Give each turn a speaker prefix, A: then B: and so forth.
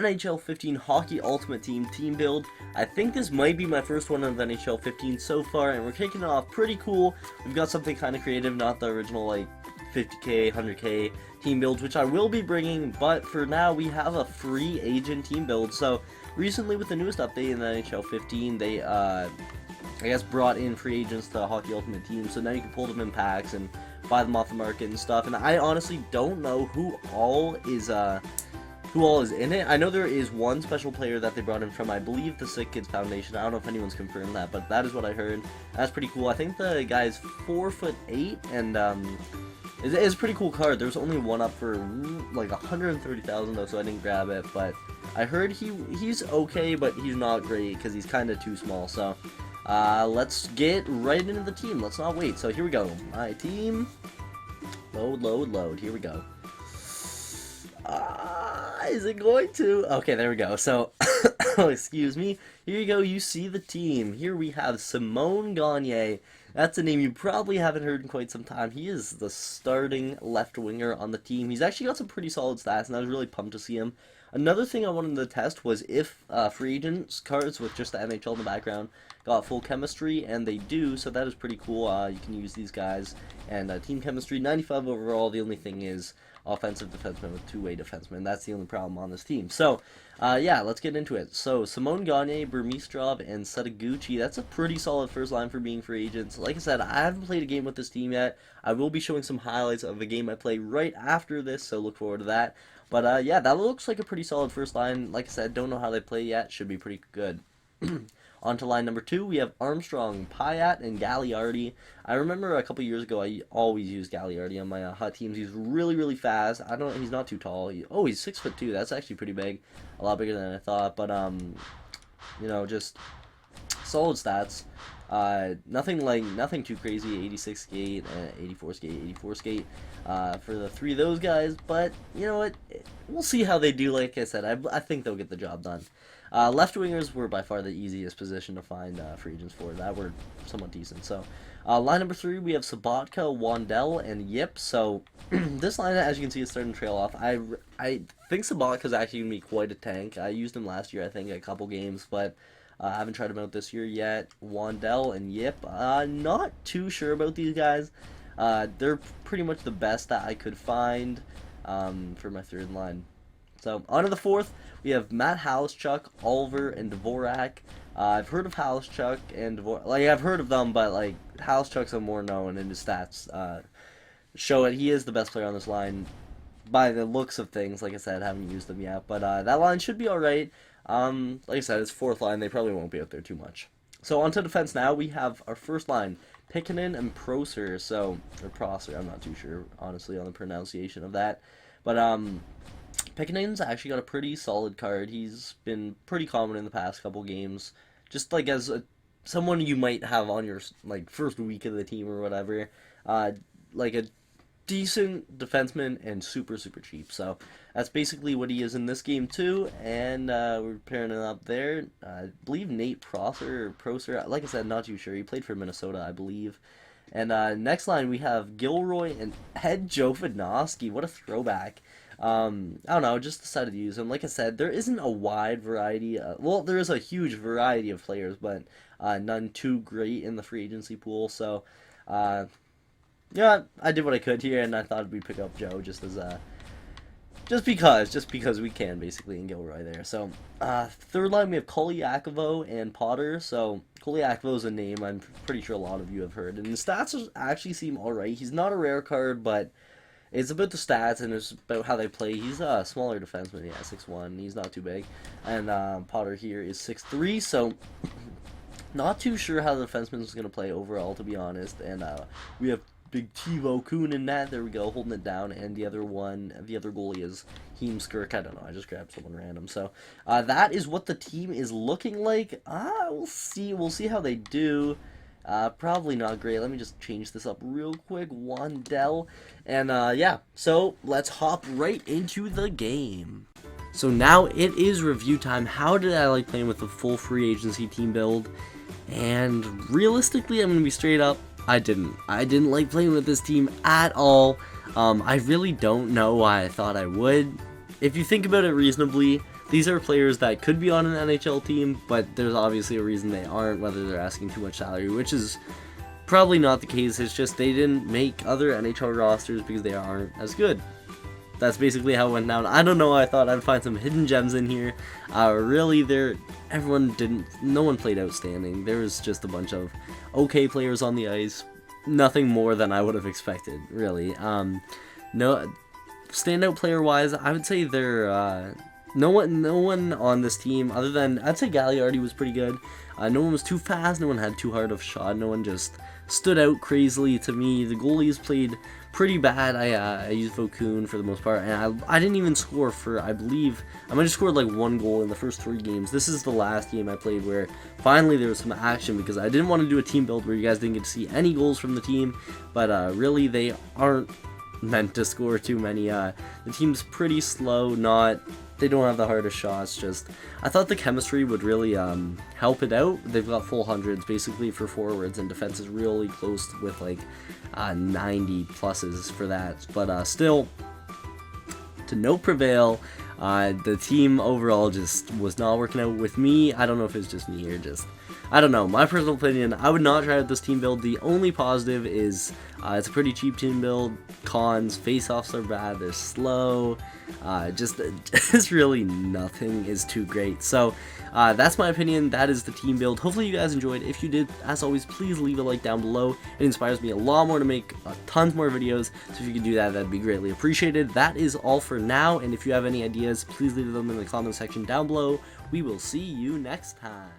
A: NHL 15 Hockey Ultimate Team team build. I think this might be my first one of NHL 15 so far, and we're kicking it off pretty cool. We've got something kind of creative, not the original like 50k, 100k team builds, which I will be bringing, but for now we have a free agent team build. So recently with the newest update in the NHL 15, they I guess brought in free agents to Hockey Ultimate Team, so now you can pull them in packs and buy them off the market and stuff. And I honestly don't know who all is in it. I know there is one special player that they brought in from, I believe, the Sick Kids Foundation. I don't know if anyone's confirmed that, but that is what I heard. That's pretty cool. I think the guy's 4'8", and it's a pretty cool card. There's only one up for like 130,000 though, so I didn't grab it. But I heard he's okay, but he's not great because he's kind of too small. So let's get right into the team. Let's not wait. So here we go. My team. Load. Here we go. Is it going to? Okay, there we go. So, excuse me. Here you go. You see the team. Here we have Simon Gagne. That's a name you probably haven't heard in quite some time. He is the starting left winger on the team. He's actually got some pretty solid stats, and I was really pumped to see him. Another thing I wanted to test was if free agents cards with just the NHL in the background got full chemistry, and they do, so that is pretty cool. You can use these guys, and team chemistry, 95 overall. The only thing is offensive defenseman with two-way defenseman. That's the only problem on this team. So, yeah, let's get into it. So, Simon Gagne, Burmistrov, and Setaguchi. That's a pretty solid first line for being free agents. Like I said, I haven't played a game with this team yet. I will be showing some highlights of a game I play right after this, so look forward to that. But, yeah, that looks like a pretty solid first line. Like I said, don't know how they play yet. Should be pretty good. On to line number 2, we have Armstrong, Pyatt, and Gagliardi. I remember a couple years ago, I always used Gagliardi on my hot teams. He's really, really fast. He's not too tall. He's 6'2". That's actually pretty big, a lot bigger than I thought. But you know, just solid stats. Nothing too crazy. 86 skate, 84 skate, 84 skate for the three of those guys. But you know what? We'll see how they do. Like I said, I think they'll get the job done. Left wingers were by far the easiest position to find free agents for. That were somewhat decent. So, line number 3, we have Sabatka, Wandel, and Yip. So, this line, as you can see, is starting to trail off. I think Sabatka's actually going to be quite a tank. I used him last year, I think, a couple games, but I haven't tried him out this year yet. Wandel and Yip, not too sure about these guys. They're pretty much the best that I could find for my third line. So, on to the 4th, we have Matt Haleschuk, Oliver, and Dvorak. I've heard of Haleschuk and Dvorak. Like, I've heard of them, but, like, Haleschuk's more known, and his stats show it. He is the best player on this line by the looks of things. Like I said, I haven't used them yet, but that line should be alright. Like I said, it's 4th line. They probably won't be out there too much. So, on to defense now. We have our first line, Pikkinen and Prosser. So, or Prosser, I'm not too sure, honestly, on the pronunciation of that. But, Pikkinen's actually got a pretty solid card. He's been pretty common in the past couple games. Just like as someone you might have on your like first week of the team or whatever. Like a decent defenseman and super cheap. So that's basically what he is in this game too. And we're pairing it up there. I believe Nate Prosser, like I said, not too sure. He played for Minnesota, I believe. And next line we have Gilroy and Ed Jovanovski. What a throwback. I don't know, just decided to use him. Like I said, there isn't a wide variety. Well, there is a huge variety of players, but none too great in the free agency pool. So, yeah, I did what I could here, and I thought we'd pick up Joe just because we can, basically, and Gilroy there. So, third line, we have Kolyakovo and Potter. So, Kolyakovo is a name I'm pretty sure a lot of you have heard, and the stats actually seem alright. He's not a rare card, but it's about the stats, and it's about how they play. He's a smaller defenseman, yeah, 6'1". He's not too big. And Potter here is 6'3", so not too sure how the defenseman is going to play overall, to be honest. And we have Big Tebow Kuhn in that. There we go, holding it down. And the other goalie is Heemskirk. I don't know, I just grabbed someone random. So that is what the team is looking like. We'll see how they do. Probably not great. Let me just change this up real quick. Wandel. And, yeah. So, let's hop right into the game. So now it is review time. How did I like playing with the full free agency team build? And realistically, I'm going to be straight up. I didn't like playing with this team at all. I really don't know why I thought I would. if you think about it reasonably, these are players that could be on an NHL team, but there's obviously a reason they aren't, whether they're asking too much salary, which is probably not the case. It's just they didn't make other NHL rosters because they aren't as good. That's basically how it went down. I don't know, I thought I'd find some hidden gems in here. Really, no one played outstanding. There was just a bunch of okay players on the ice. Nothing more than I would have expected, really. No, standout player-wise, I would say no one on this team other than, I'd say Gagliardi was pretty good. No one was too fast, no one had too hard of a shot, no one just stood out crazily to me. The goalies played pretty bad. I used Vokoun for the most part, and I didn't even score for, I believe, I might have scored like 1 goal in the first 3 games. This is the last game I played where finally there was some action, because I didn't want to do a team build where you guys didn't get to see any goals from the team, but really they aren't meant to score too many. The team's pretty slow, they don't have the hardest shots. Just, I thought the chemistry would really help it out. They've got full hundreds basically for forwards, and defense is really close with like 90 pluses for that. But still, to no prevail. The team overall just was not working out with me. I don't know if it's just me or just, I don't know. My personal opinion, I would not try out this team build. The only positive is it's a pretty cheap team build. Cons, face-offs are bad, they're slow. Just really nothing is too great. So that's my opinion. That is the team build. Hopefully you guys enjoyed. If you did, as always, please leave a like down below. It inspires me a lot more to make tons more videos. So if you could do that, that'd be greatly appreciated. That is all for now. And if you have any ideas, please leave them in the comment section down below. We will see you next time.